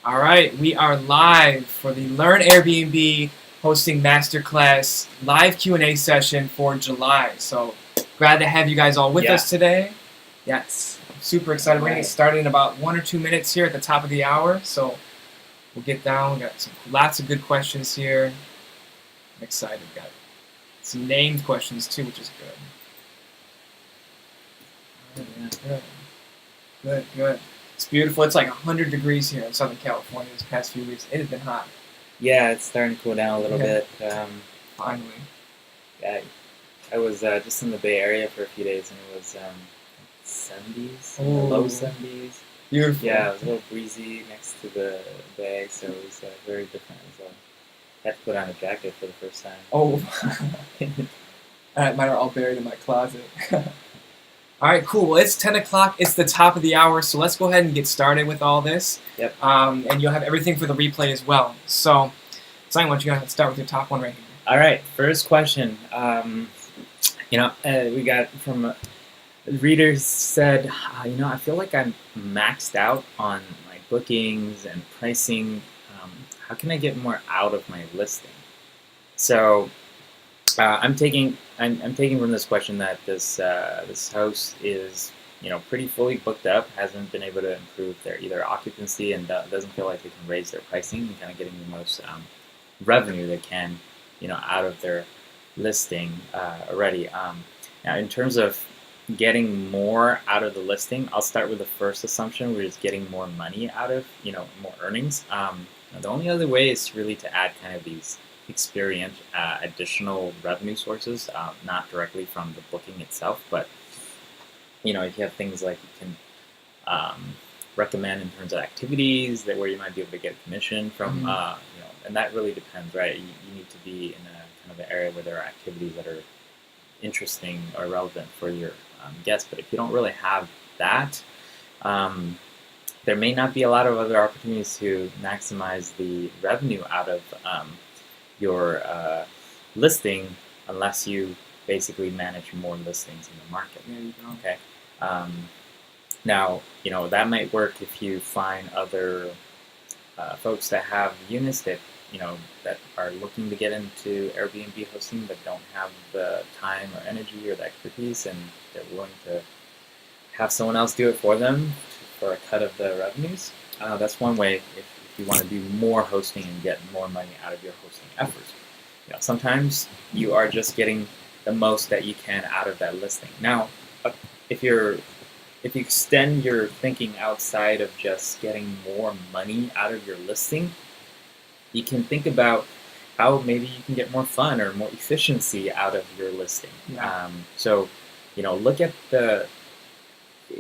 All right, we are live for the Learn Airbnb hosting masterclass live Q&A session for July. So glad to have you guys all with us today. Yes, I'm super excited. We're going to get started in about 1 or 2 minutes here at the top of the hour. So we'll get down. We got lots of good questions here. I'm excited. Got some named questions too, which is good. Good. It's beautiful. It's like 100 degrees here in Southern California this past few weeks. It has been hot. Yeah, it's starting to cool down a little bit. Finally. Yeah, I was just in the Bay Area for a few days, and it was 70s, low 70s. Beautiful. Yeah, it was a little breezy next to the bay, so it was very different. So I had to put on a jacket for the first time. Oh, mine are all buried in my closet. All right, cool. Well, it's 10 o'clock. It's the top of the hour, so let's go ahead and get started with all this. Yep. And you'll have everything for the replay as well. So, Simon, why don't you go ahead and start with your top one right here? All right, first question. We got from readers said, I feel like I'm maxed out on my bookings and pricing. How can I get more out of my listing? So I'm taking from this question that this host is pretty fully booked up, hasn't been able to improve their either occupancy, and doesn't feel like they can raise their pricing and kind of getting the most revenue they can out of their listing already. Now in terms of getting more out of the listing, I'll start with the first assumption, which is getting more money out of more earnings. The only other way is really to add kind of these experience additional revenue sources, not directly from the booking itself, but if you have things like you can recommend in terms of activities where you might be able to get a commission from, and that really depends, right? You need to be in a kind of an area where there are activities that are interesting or relevant for your guests. But if you don't really have that, there may not be a lot of other opportunities to maximize the revenue out of your listing unless you basically manage more listings in the market. There you go. Okay. Now, that might work if you find other folks that have units that that are looking to get into Airbnb hosting but don't have the time or energy or the expertise, and they're willing to have someone else do it for them for a cut of the revenues. That's one way if you want to do more hosting and get more money out of your hosting efforts. Sometimes you are just getting the most that you can out of that listing. Now, if you extend your thinking outside of just getting more money out of your listing, you can think about how maybe you can get more fun or more efficiency out of your listing. Yeah. So, look at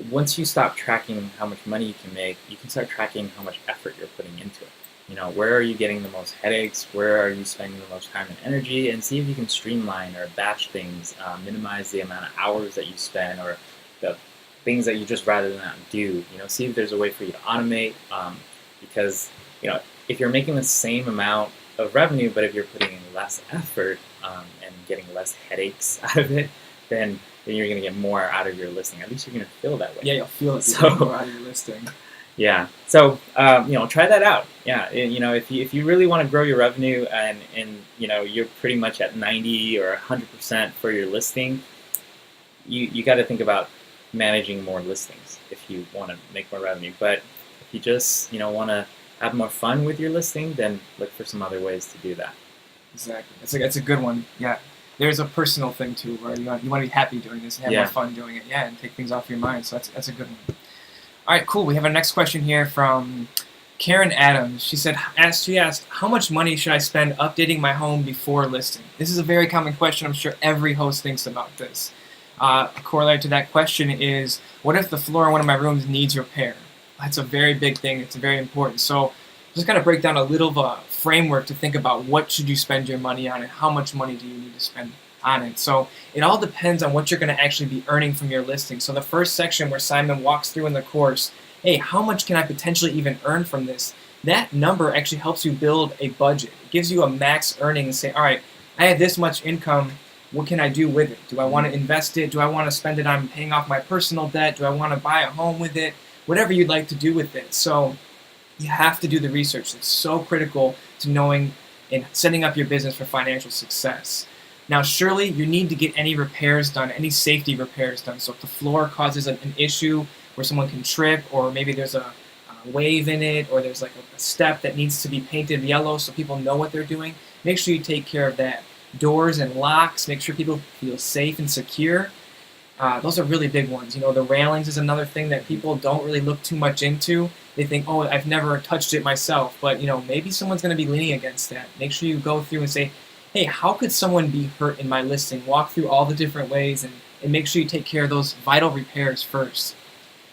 once you stop tracking how much money you can make, you can start tracking how much effort you're putting into it. Where are you getting the most headaches? Where are you spending the most time and energy? And see if you can streamline or batch things, minimize the amount of hours that you spend or the things that you just rather not do. See if there's a way for you to automate, because if you're making the same amount of revenue, but if you're putting in less effort and getting less headaches out of it, then you're going to get more out of your listing. At least you're going to feel that way. Yeah, you'll feel it more out of your listing. Yeah. So try that out. Yeah. If you really want to grow your revenue and you're pretty much at 90 or 100% for your listing, you got to think about managing more listings if you want to make more revenue. But if you just want to have more fun with your listing, then look for some other ways to do that. Exactly. It's a good one. Yeah. There's a personal thing too, where you want to be happy doing this and have more fun doing it. Yeah, and take things off your mind. So that's a good one. All right, cool. We have our next question here from Karen Adams. She asked, how much money should I spend updating my home before listing? This is a very common question. I'm sure every host thinks about this. A corollary to that question is, what if the floor in one of my rooms needs repair? That's a very big thing. It's very important. So just kind of break down a little of a framework to think about what should you spend your money on and how much money do you need to spend on it. So it all depends on what you're going to actually be earning from your listing. So the first section where Simon walks through in the course, hey, how much can I potentially even earn from this? That number actually helps you build a budget. It gives you a max earning and say, all right, I have this much income. What can I do with it? Do I want to invest it? Do I want to spend it on paying off my personal debt? Do I want to buy a home with it? Whatever you'd like to do with it. So You have to do the research. It's so critical to knowing and setting up your business for financial success. Now, surely you need to get any repairs done, any safety repairs done. So if the floor causes an issue where someone can trip, or maybe there's a wave in it, or there's like a step that needs to be painted yellow so people know what they're doing, make sure you take care of that. Doors and locks, make sure people feel safe and secure. Those are really big ones. You know, the railings is another thing that people don't really look too much into. They think, oh, I've never touched it myself. But, you know, maybe someone's going to be leaning against that. Make sure you go through and say, hey, how could someone be hurt in my listing? Walk through all the different ways and make sure you take care of those vital repairs first.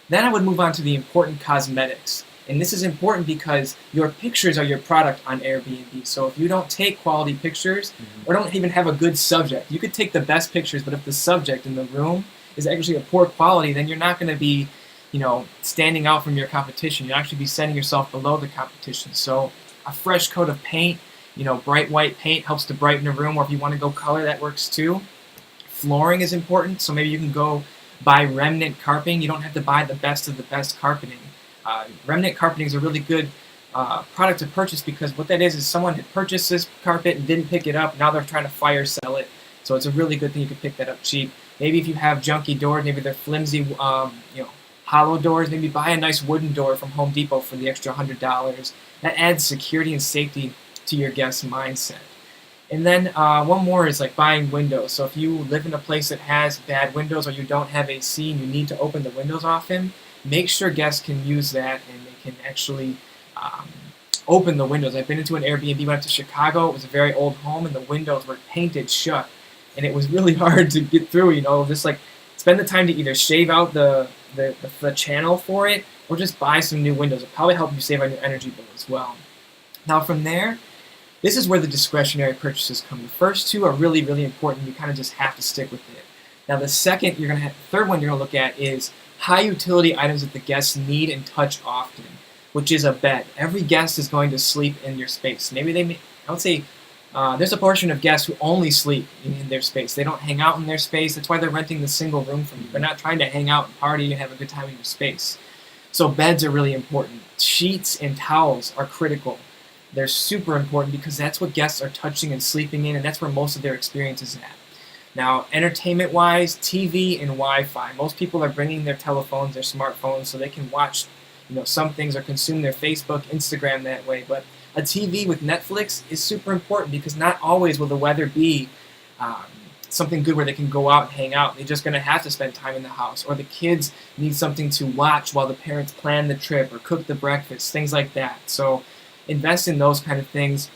Then I would move on to the important cosmetics. And this is important because your pictures are your product on Airbnb. So if you don't take quality pictures or don't even have a good subject, you could take the best pictures, but if the subject in the room is actually a poor quality, then you're not going to be, you know, standing out from your competition. You'll actually be setting yourself below the competition. So a fresh coat of paint, you know, bright white paint helps to brighten a room, or if you want to go color, that works too. Flooring is important, so maybe you can go buy remnant carpeting. You don't have to buy the best of the best carpeting. Remnant carpeting is a really good product to purchase, because what that is someone had purchased this carpet and didn't pick it up. Now they're trying to fire sell it. So it's a really good thing. You can pick that up cheap. Maybe if you have junky doors, maybe they're flimsy, you know, hollow doors, maybe buy a nice wooden door from Home Depot for the extra $100. That adds security and safety to your guest's mindset. And then one more is like buying windows. So if you live in a place that has bad windows, or you don't have AC and you need to open the windows often, make sure guests can use that and they can actually open the windows. I've been into an Airbnb, went to Chicago. It was a very old home, and the windows were painted shut. And it was really hard to get through, you know, just like spend the time to either shave out the channel for it, or just buy some new windows. It'll probably help you save on your energy bill as well. Now from there, this is where the discretionary purchases come. The first two are really, really important. You kind of just have to stick with it. Now the third one you're going to look at is high utility items that the guests need and touch often, which is a bed. Every guest is going to sleep in your space. Maybe I would say there's a portion of guests who only sleep in their space. They don't hang out in their space. That's why they're renting the single room from you. They're not trying to hang out and party and have a good time in your space. So beds are really important. Sheets and towels are critical. They're super important because that's what guests are touching and sleeping in, and that's where most of their experience is at. Now, entertainment-wise, TV and Wi-Fi. Most people are bringing their telephones, their smartphones, so they can watch, you know, some things or consume their Facebook, Instagram that way. But a TV with Netflix is super important, because not always will the weather be something good where they can go out and hang out. They're just going to have to spend time in the house. Or the kids need something to watch while the parents plan the trip or cook the breakfast, things like that. So invest in those kind of things.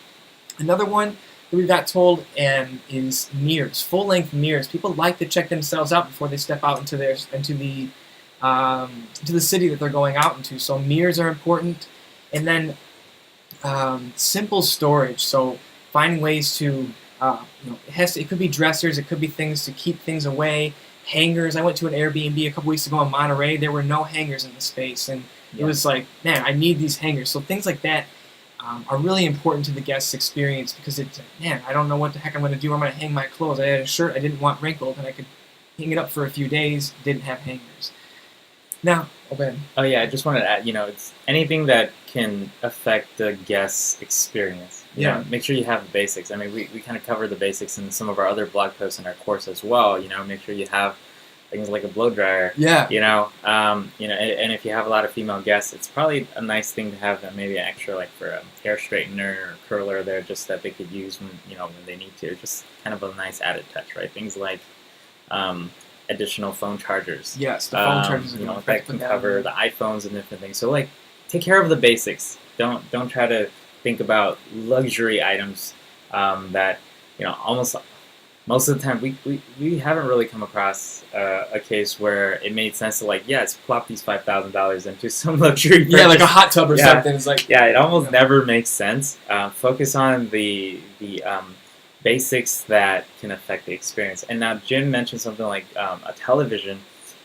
Another one that we got told is mirrors, full-length mirrors. People like to check themselves out before they step out into the city that they're going out into. So mirrors are important. And then simple storage. So finding ways to it could be dressers, it could be things to keep things away. Hangers. I went to an Airbnb a couple weeks ago in Monterey. There were no hangers in the space, and it was like, man, I need these hangers. So things like that are really important to the guest's experience, because it's, man, I don't know what the heck I'm going to do. I'm going to hang my clothes. I had a shirt I didn't want wrinkled, and I could hang it up for a few days. Didn't have hangers. Now, Ben. Oh yeah, I just wanted to add, it's anything that can affect the guest's experience. You know, make sure you have the basics. I mean, we kind of cover the basics in some of our other blog posts in our course as well. Make sure you have things like a blow dryer. Yeah. And if you have a lot of female guests, it's probably a nice thing to have maybe an extra, like for a hair straightener or curler there, just that they could use when they need to. Just kind of a nice added touch, right? Things like additional phone chargers. Yes, the phone chargers are that can cover the iPhones and different things. So like, take care of the basics. Don't try to think about luxury items that almost most of the time we haven't really come across a case where it made sense to let's plop these $5,000 into some luxury purchase. Yeah, like a hot tub or something. It's like it almost never makes sense. Focus on the basics that can affect the experience. And now Jim mentioned something like a television.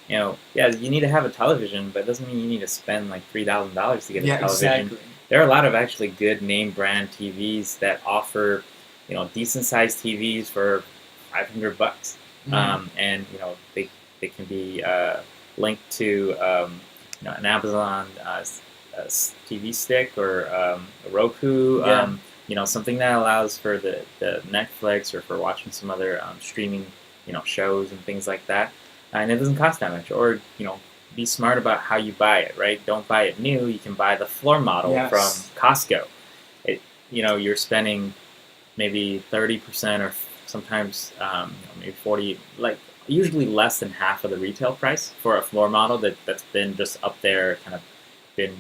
You need to have a television, but it doesn't mean you need to spend like $3,000 to get a television. Exactly. There are a lot of actually good name brand TVs that offer, decent sized TVs for $500. And they can be linked to an Amazon TV stick or a Roku. Yeah. Something that allows for the Netflix or for watching some other streaming, shows and things like that. And it doesn't cost that much. Or, be smart about how you buy it, right? Don't buy it new. You can buy the floor model Yes. from Costco. You're spending maybe 30% or sometimes maybe 40, like usually less than half of the retail price for a floor model that's been just up there, kind of been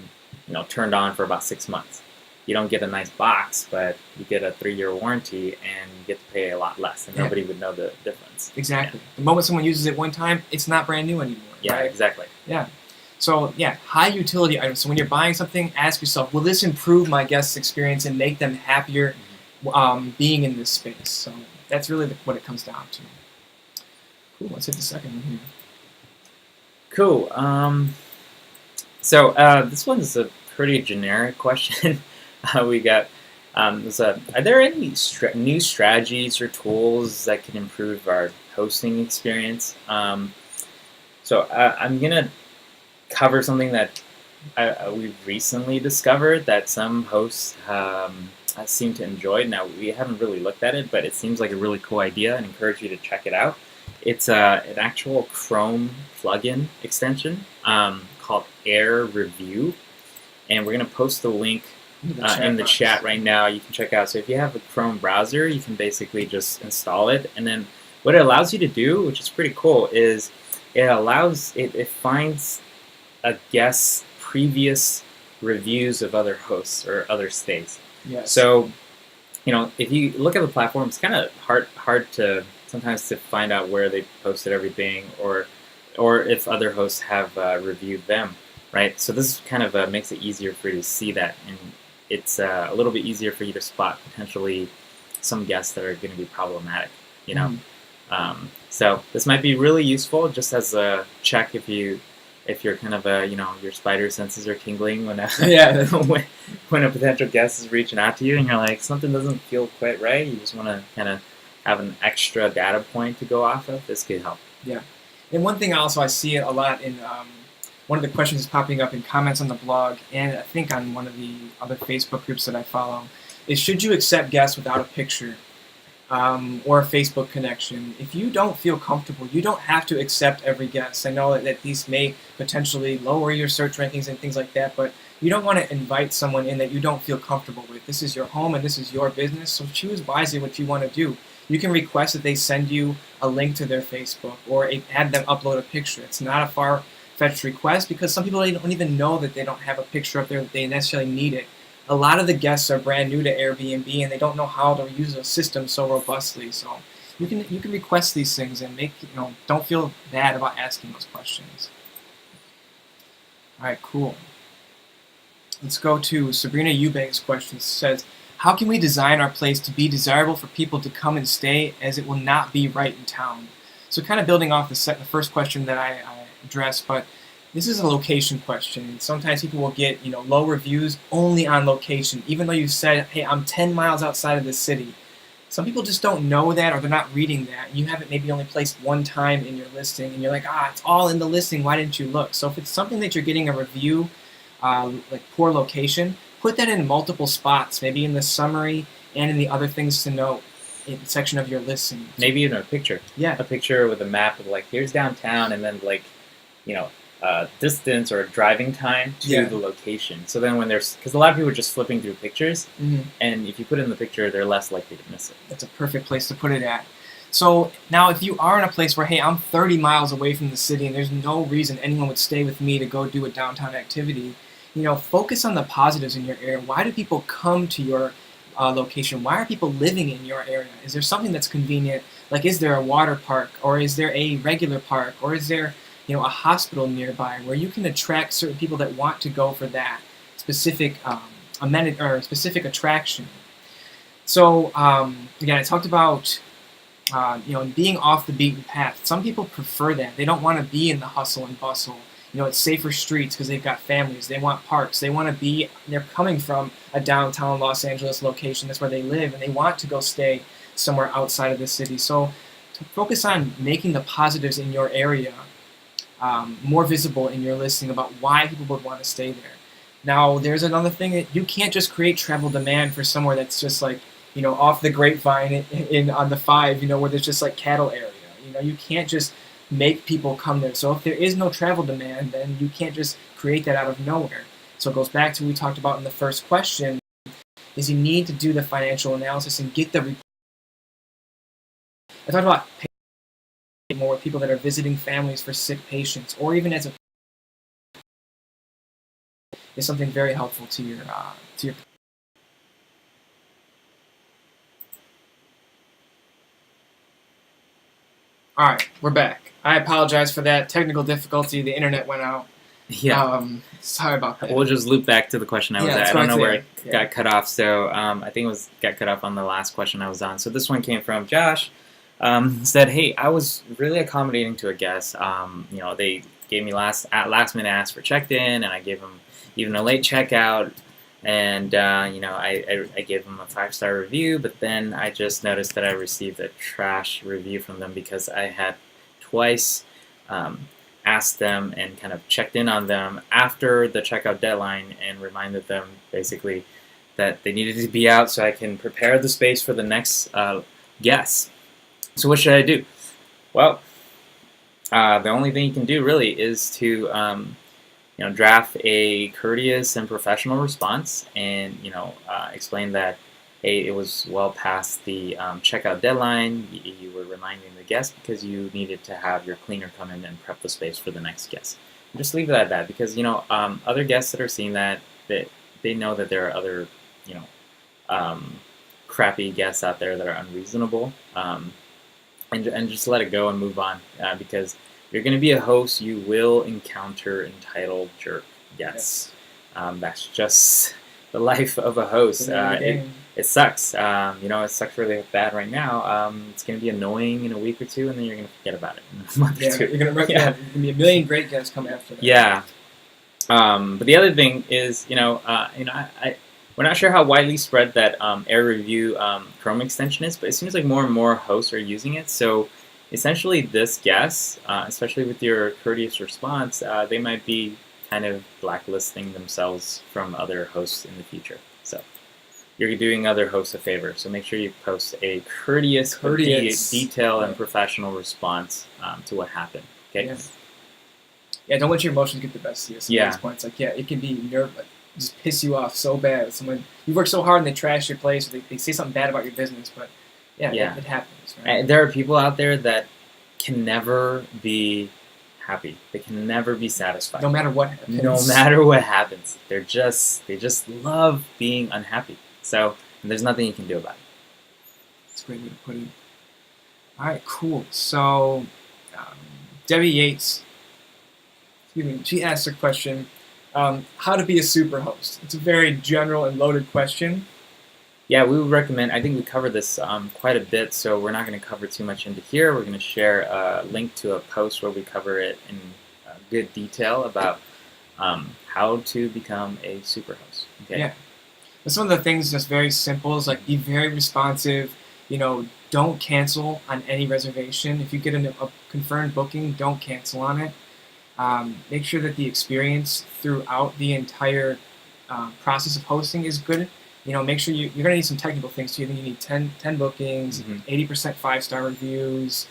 turned on for about 6 months. You don't get a nice box, but you get a 3-year warranty and you get to pay a lot less, and nobody would know the difference. Exactly. The moment someone uses it one time, it's not brand new anymore. Yeah, right? exactly. Yeah. So, high utility items. So when you're buying something, ask yourself, will this improve my guest's experience and make them happier being in this space? So that's really what it comes down to. Cool. Let's hit the second one here. Cool. So this one's a pretty generic question. We got, are there any new strategies or tools that can improve our hosting experience? So I'm going to cover something that we've recently discovered that some hosts seem to enjoy. Now, we haven't really looked at it, but it seems like a really cool idea and encourage you to check it out. It's an actual Chrome plugin extension called Air Review, and we're going to post the link in the chat right now. You can check out. So if you have a Chrome browser, you can basically just install it, and then what it allows you to do, which is pretty cool, is it finds a guest's previous reviews of other hosts or other stays. Yes. So, if you look at the platform, it's kind of hard to sometimes to find out where they posted everything, or if other hosts have reviewed them, right? So this kind of makes it easier for you to see that, and it's a little bit easier for you to spot potentially some guests that are going to be problematic, So this might be really useful just as a check if you're kind of your spider senses are tingling when when a potential guest is reaching out to you and you're like, something doesn't feel quite right. You just want to kind of have an extra data point to go off of. This could help. Yeah. And one thing also I see it a lot in one of the questions is popping up in comments on the blog, and I think on one of the other Facebook groups that I follow, is should you accept guests without a picture or a Facebook connection? If you don't feel comfortable, you don't have to accept every guest. I know that these may potentially lower your search rankings and things like that, but you don't want to invite someone in that you don't feel comfortable with. This is your home and this is your business, so choose wisely what you want to do. You can request that they send you a link to their Facebook or have them upload a picture. It's not a far-fetched request because some people don't even know that they don't have a picture up there that they necessarily need it. A lot of the guests are brand new to Airbnb and they don't know how to use a system so robustly. So you can request these things and don't feel bad about asking those questions. All right, cool. Let's go to Sabrina Eubank's question. It says, how can we design our place to be desirable for people to come and stay as it will not be right in town? So kind of building off the first question that I addressed, but this is a location question. Sometimes people will get low reviews only on location, even though you said, hey, I'm 10 miles outside of the city. Some people just don't know that, or they're not reading that. You have it maybe only placed one time in your listing, and you're like, it's all in the listing. Why didn't you look? So if it's something that you're getting a review, like poor location, put that in multiple spots, maybe in the summary and in the other things to note in the section of your listing. Maybe even a picture. Yeah. A picture with a map of here's downtown, and then distance or driving time to the location. So then because a lot of people are just flipping through pictures, and if you put it in the picture, they're less likely to miss it. That's a perfect place to put it at. So now if you are in a place where, hey, I'm 30 miles away from the city and there's no reason anyone would stay with me to go do a downtown activity, focus on the positives in your area. Why do people come to your location? Why are people living in your area? Is there something that's convenient? Like, is there a water park, or is there a regular park, or is there a hospital nearby where you can attract certain people that want to go for that specific amenity or specific attraction? So again, I talked about being off the beaten path. Some people prefer that. They don't want to be in the hustle and bustle. It's safer streets because they've got families. They want parks. They're coming from a downtown Los Angeles location. That's where they live, and they want to go stay somewhere outside of the city. So to focus on making the positives in your area more visible in your listing about why people would want to stay there. Now, there's another thing that you can't just create travel demand for somewhere that's just like, off the grapevine on the 5, where there's just like cattle area. You can't just make people come there. So if there is no travel demand, then you can't just create that out of nowhere. So it goes back to what we talked about in the first question, is you need to do the financial analysis and get the. I talked about more with people that are visiting families for sick patients, or even as a is something very helpful to your. All right, we're back. I apologize for that technical difficulty. The internet went out. Yeah. Sorry about that. We'll just loop back to the question I was at. I don't know where it got cut off. So I think got cut off on the last question I was on. So this one came from Josh. Said, hey, I was really accommodating to a guest. They gave me last minute ask for checked in, and I gave them even a late checkout. And I gave them a 5-star review, but then I just noticed that I received a trash review from them because I had twice asked them and kind of checked in on them after the checkout deadline and reminded them basically that they needed to be out so I can prepare the space for the next guest. So what should I do? Well, the only thing you can do really is to draft a courteous and professional response, and explain that, hey, it was well past the checkout deadline. You were reminding the guest because you needed to have your cleaner come in and prep the space for the next guest. And just leave it at that, because other guests that are seeing that they know that there are other crappy guests out there that are unreasonable, and just let it go and move on, because if you're going to be a host, you will encounter entitled jerk guests. That's just the life of a host. It sucks. It sucks really bad right now. It's going to be annoying in a week or two, and then you're going to forget about it in a month or two. You're going to be a million great guests come after that. Yeah. But the other thing is, we're not sure how widely spread that Air Review Chrome extension is, but it seems like more and more hosts are using it. So essentially, this guest, especially with your courteous response, they might be kind of blacklisting themselves from other hosts in the future. So you're doing other hosts a favor. So make sure you post a courteous. Detailed and professional response to what happened. Okay. Yeah. Don't let your emotions get the best of you. At these points, it can be just piss you off so bad. Someone you work so hard and they trash your place, or they say something bad about your business, but it happens. Right? And there are people out there that can never be happy. They can never be satisfied. No matter what happens. No matter what happens. They just love being unhappy. So there's nothing you can do about it. That's a great way to put it. All right, cool. So Debbie Yates, she asked a question, how to be a superhost. It's a very general and loaded question. Yeah, we would recommend, I think we covered this quite a bit, so we're not going to cover too much into here. We're going to share a link to a post where we cover it in good detail about how to become a superhost. Okay? Yeah. But some of the things just very simple is like be very responsive, don't cancel on any reservation. If you get a confirmed booking, don't cancel on it. Make sure that the experience throughout the entire process of hosting is good. Make sure you're going to need some technical things too. I think you need 10 bookings, 80% 5-star reviews.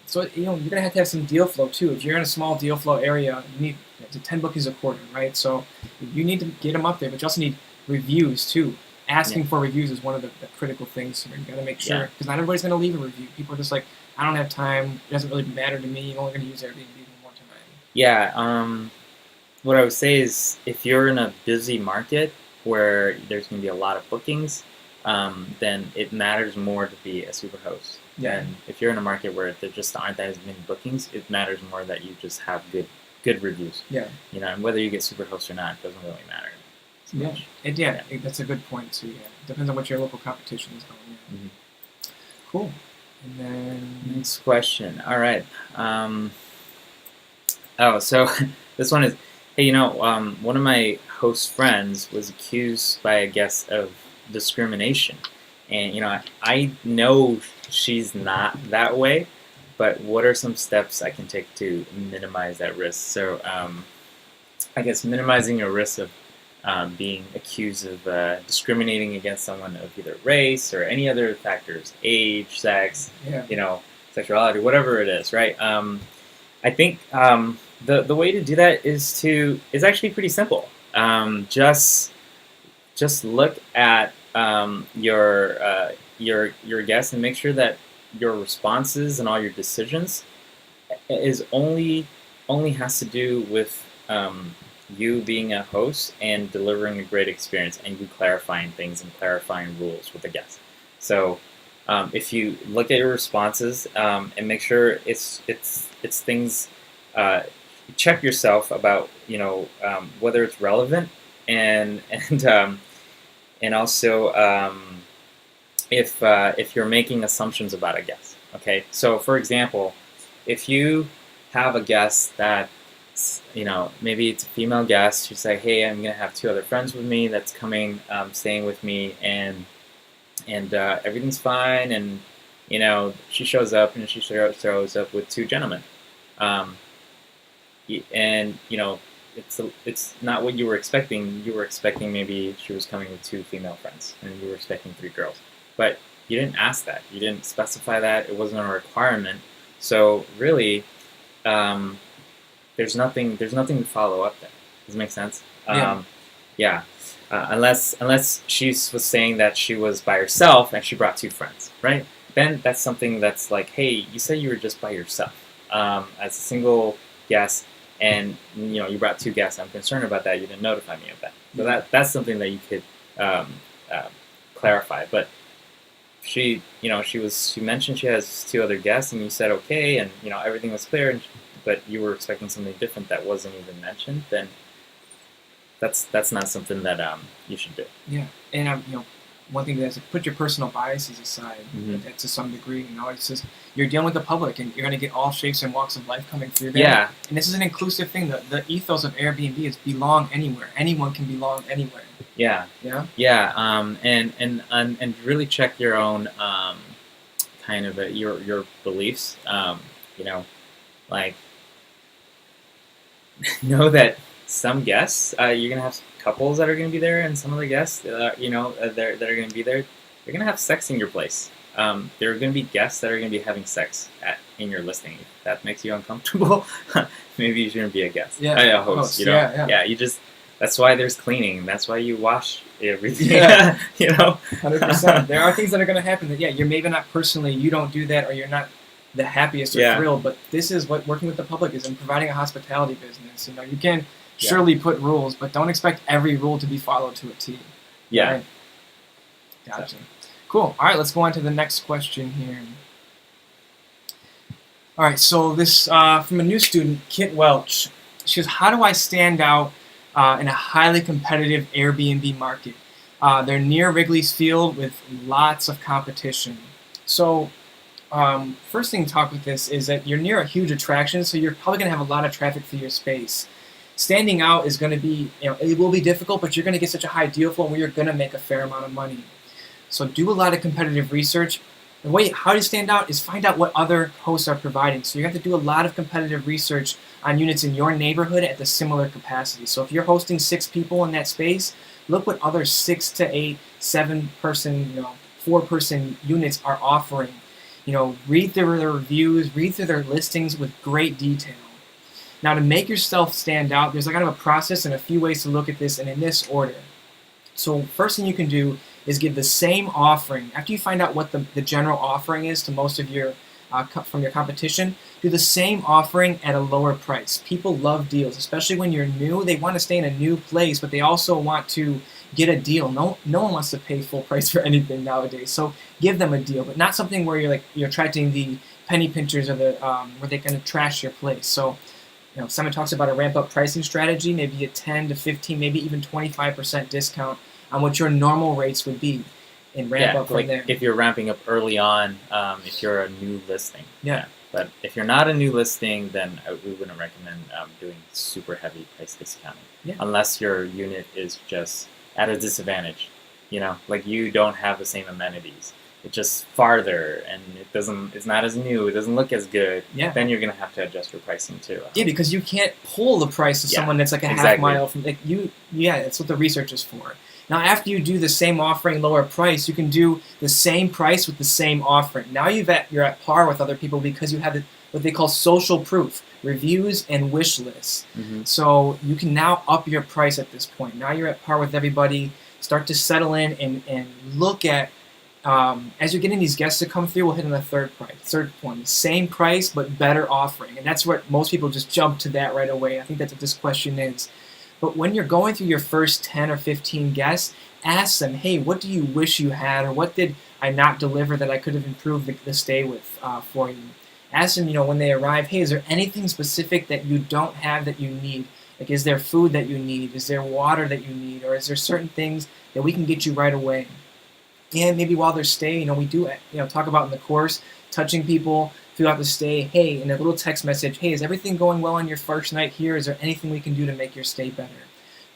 So you're going to have some deal flow too. If you're in a small deal flow area, you need 10 bookings a quarter, right? So you need to get them up there, but you also need reviews too. Asking for reviews is one of the critical things here. You got to make sure, because not everybody's going to leave a review. People are just like, I don't have time. It doesn't really matter to me. I'm only going to use Airbnb one time. Yeah. What I would say is, if you're in a busy market where there's going to be a lot of bookings, then it matters more to be a superhost. Yeah. And if you're in a market where there just aren't that as many bookings, it matters more that you just have good reviews. Yeah. And whether you get superhost or not doesn't really matter so much. That's a good point too. Yeah. It depends on what your local competition is going. Yeah. Cool. And then next question. All right. So this one is, hey, one of my host friends was accused by a guest of discrimination. And, I know she's not that way, but what are some steps I can take to minimize that risk? So I guess minimizing a risk of being accused of discriminating against someone of either race or any other factors, age, sex, sexuality, whatever it is, right? I think the way to do that is actually pretty simple. Just look at your guests and make sure that your responses and all your decisions is only has to do with you being a host and delivering a great experience, and you clarifying things and clarifying rules with the guests. So if you look at your responses and make sure it's things, check yourself about whether it's relevant and also if you're making assumptions about a guest. Okay, so for example, if you have a guest that maybe it's a female guest, you say, hey, I'm gonna have 2 other friends with me that's coming, staying with me, and everything's fine, and she shows up and she shows up with 2 gentlemen, and it's not what you were expecting. You were expecting maybe she was coming with 2 female friends, and you were expecting 3 girls, but you didn't ask that. You didn't specify that. It wasn't a requirement. So really, there's nothing to follow up there. Does it make sense? Unless she was saying that she was by herself and she brought 2 friends, right? Then that's something that's like, hey, you said you were just by yourself as a single guest, and you brought 2 guests. I'm concerned about that. You didn't notify me of that. So that's something that you could clarify. But she mentioned she has 2 other guests, and you said okay, and everything was clear, but you were expecting something different that wasn't even mentioned. Then that's not something that you should do. Yeah, and one thing is put your personal biases aside to some degree. It's just you're dealing with the public, and you're going to get all shapes and walks of life coming through there. Yeah, and this is an inclusive thing. The ethos of Airbnb is belong anywhere. Anyone can belong anywhere. Yeah. And really check your own kind of your beliefs. Like know that some guests you're gonna have couples that are gonna be there, and some other guests that are gonna be there. You're gonna have sex in your place. There are gonna be guests that are gonna be having sex in your listing. If that makes you uncomfortable, maybe you shouldn't be a guest. Yeah, a host. You just. That's why there's cleaning. That's why you wash everything. Yeah. 100%. There are things that are going to happen that you're maybe not personally, you don't do that, or you're not the happiest or thrilled. But this is what working with the public is, and providing a hospitality business. You can surely put rules, but don't expect every rule to be followed to a T. Yeah. Right? Gotcha. Cool. All right, let's go on to the next question here. All right, so this from a new student, Kit Welch. She goes, how do I stand out in a highly competitive Airbnb market? They're near Wrigley's Field with lots of competition. So first thing to talk with this is that you're near a huge attraction, so you're probably going to have a lot of traffic through your space. Standing out is going to be, it will be difficult, but you're going to get such a high deal flow where you're going to make a fair amount of money. So do a lot of competitive research. The way how to stand out is find out what other hosts are providing. So you have to do a lot of competitive research on units in your neighborhood at the similar capacity. So if you're hosting 6 people in that space, look what other 6 to 8, 7-person, 4-person units are offering. Read through their reviews, read through their listings with great detail. Now, to make yourself stand out, there's kind of a process and a few ways to look at this, and in this order. So first thing you can do is give the same offering. After you find out what the general offering is to most of your from your competition, do the same offering at a lower price. People love deals, especially when you're new. They want to stay in a new place, but they also want to get a deal. No one wants to pay full price for anything nowadays. So give them a deal, but not something where you're attracting the penny pinchers or where they're going to trash your place. So someone talks about a ramp up pricing strategy, maybe a 10 to 15, maybe even 25% discount on what your normal rates would be, and ramp up from there. If you're ramping up early on, if you're a new listing. Yeah. But if you're not a new listing, then we wouldn't recommend doing super heavy price discounting. Yeah. Unless your unit is just at a disadvantage. You don't have the same amenities. it's just farther and it's not as new, it doesn't look as good, Yeah. then you're gonna have to adjust your pricing too. Yeah, because you can't pull the price of someone that's like a half mile from yeah, that's what the research is for. Now after you do the same offering, lower price, you can do the same price with the same offering. Now you're at par with other people because you have what they call social proof, reviews and wish lists. So you can now up your price at this point. Now you're at par with everybody. Start to settle in and look at, as you're getting these guests to come through, we'll hit on the third point. Same price, but better offering. And that's what most people just jump to that right away. I think that's what this question is. But when you're going through your first 10 or 15 guests, ask them, hey, what do you wish you had, or what did I not deliver that I could have improved the stay with for you? Ask them, when they arrive, hey, is there anything specific that you don't have that you need? Like, is there food that you need? Is there water that you need? Or is there certain things that we can get you right away? And maybe while they're staying, we do talk about in the course, touching people throughout the stay. Hey, in a little text message, hey, is everything going well on your first night here? Is there anything we can do to make your stay better?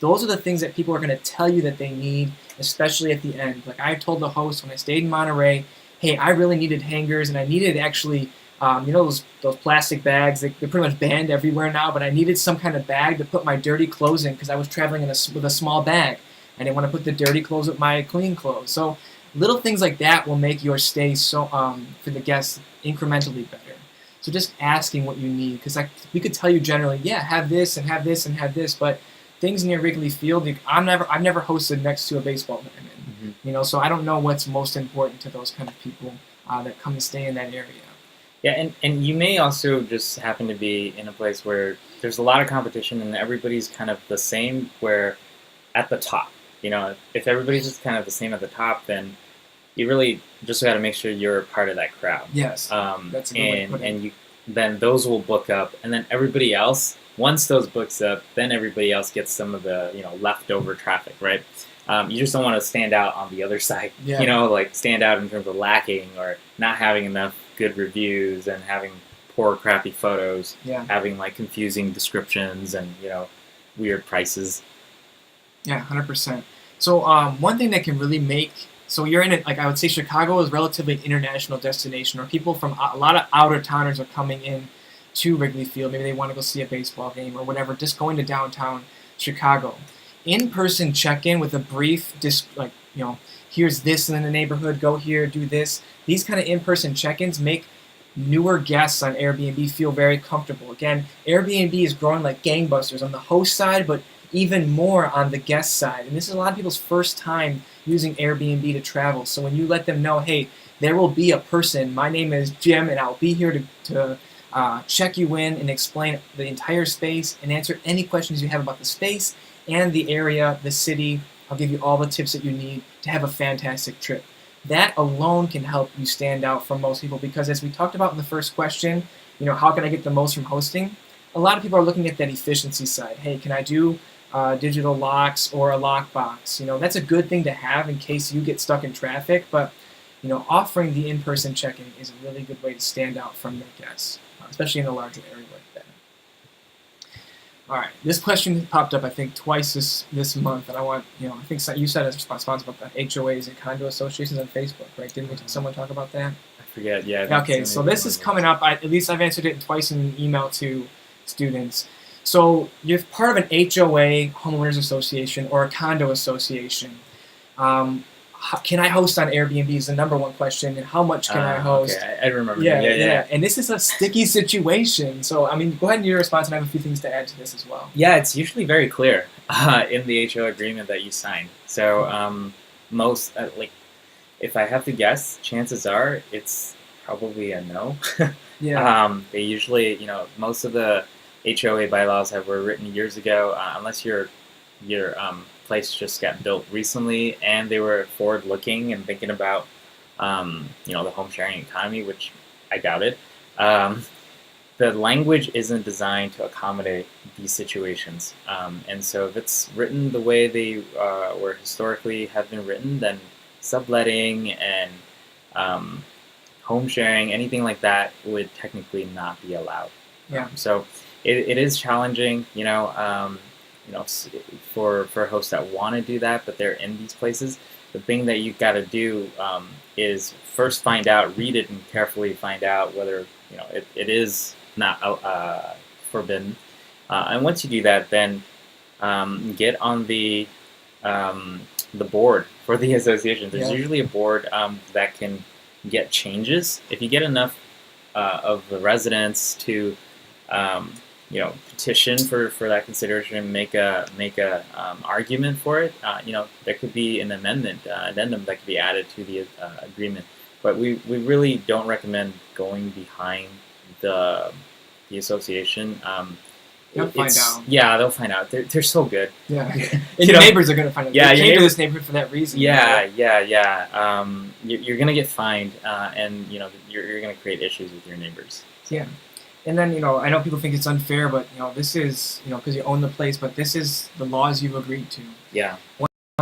Those are the things that people are going to tell you that they need, especially at the end. Like I told the host when I stayed in Monterey, hey, I really needed hangers, and I needed actually, those plastic bags. They're pretty much banned everywhere now, but I needed some kind of bag to put my dirty clothes in because I was traveling with a small bag. I didn't want to put the dirty clothes with my clean clothes. So little things like that will make your stay for the guests incrementally better. So just asking what you need, because we could tell you generally, yeah, have this and have this and have this, but things near Wrigley Field, I've never hosted next to a baseball diamond, so I don't know what's most important to those kind of people that come and stay in that area. Yeah, and you may also just happen to be in a place where there's a lot of competition and everybody's kind of the same, where at the top, if everybody's just kind of the same at the top, then you really just got to make sure you're part of that crowd. Yes, that's a good way to put it. Then those will book up, and then everybody else, once those books up, then everybody else gets some of the leftover traffic, right? You just don't want to stand out on the other side, like stand out in terms of lacking or not having enough good reviews and having poor, crappy photos, having like confusing descriptions and weird prices. Yeah, 100%. So one thing that can really make, so you're in it, like I would say Chicago is relatively an international destination, or people from a lot of outer towners are coming in to Wrigley Field. Maybe they want to go see a baseball game or whatever, just going to downtown Chicago. In-person check-in with a brief, here's this in the neighborhood, go here, do this. These kind of in-person check-ins make newer guests on Airbnb feel very comfortable. Again, Airbnb is growing like gangbusters on the host side, but even more on the guest side. And this is a lot of people's first time using Airbnb to travel. So when you let them know, hey, there will be a person, my name is Jim, and I'll be here to check you in and explain the entire space and answer any questions you have about the space and the area, the city. I'll give you all the tips that you need to have a fantastic trip. That alone can help you stand out from most people, because as we talked about in the first question, how can I get the most from hosting? A lot of people are looking at that efficiency side. Hey, can I do digital locks or a lockbox? That's a good thing to have in case you get stuck in traffic, but offering the in-person check-in is a really good way to stand out from your guests, especially in a larger area like that. All right, this question popped up, I think, twice this month, and I want, I think you said as responsible about the HOAs and condo associations on Facebook, right? Didn't someone talk about that? I forget, yeah. Okay, so this is coming up. At least I've answered it twice in an email to students. So you're part of an HOA, homeowners association, or a condo association. Can I host on Airbnb is the number one question, and how much can I host? Okay, I remember. Yeah. And this is a sticky situation. So, go ahead and do your response, and I have a few things to add to this as well. Yeah, it's usually very clear in the HOA agreement that you sign. So most, if I have to guess, chances are it's probably a no. Yeah. They usually, most of the HOA bylaws were written years ago, unless your place just got built recently and they were forward-looking and thinking about, the home sharing economy, which I doubted. The language isn't designed to accommodate these situations, and so if it's written the way they were historically have been written, then subletting and home sharing, anything like that, would technically not be allowed. Yeah. So it is challenging, for hosts that want to do that, but they're in these places. the thing that you got to do is first read it and carefully find out whether it is not forbidden. And once you do that, then get on the board for the association. There's usually a board that can get changes. If you get enough of the residents to petition for that consideration and make a argument for it, there could be an addendum that could be added to the agreement. But we really don't recommend going behind the association. They'll find out. Yeah, they'll find out. They're so good. Yeah, and your neighbors are going to find out. Yeah, you came to this neighborhood for that reason. Yeah. You're going to get fined, and you're going to create issues with your neighbors. Yeah, and then I know people think it's unfair, but this is because you own the place, but this is the laws you've agreed to. Yeah.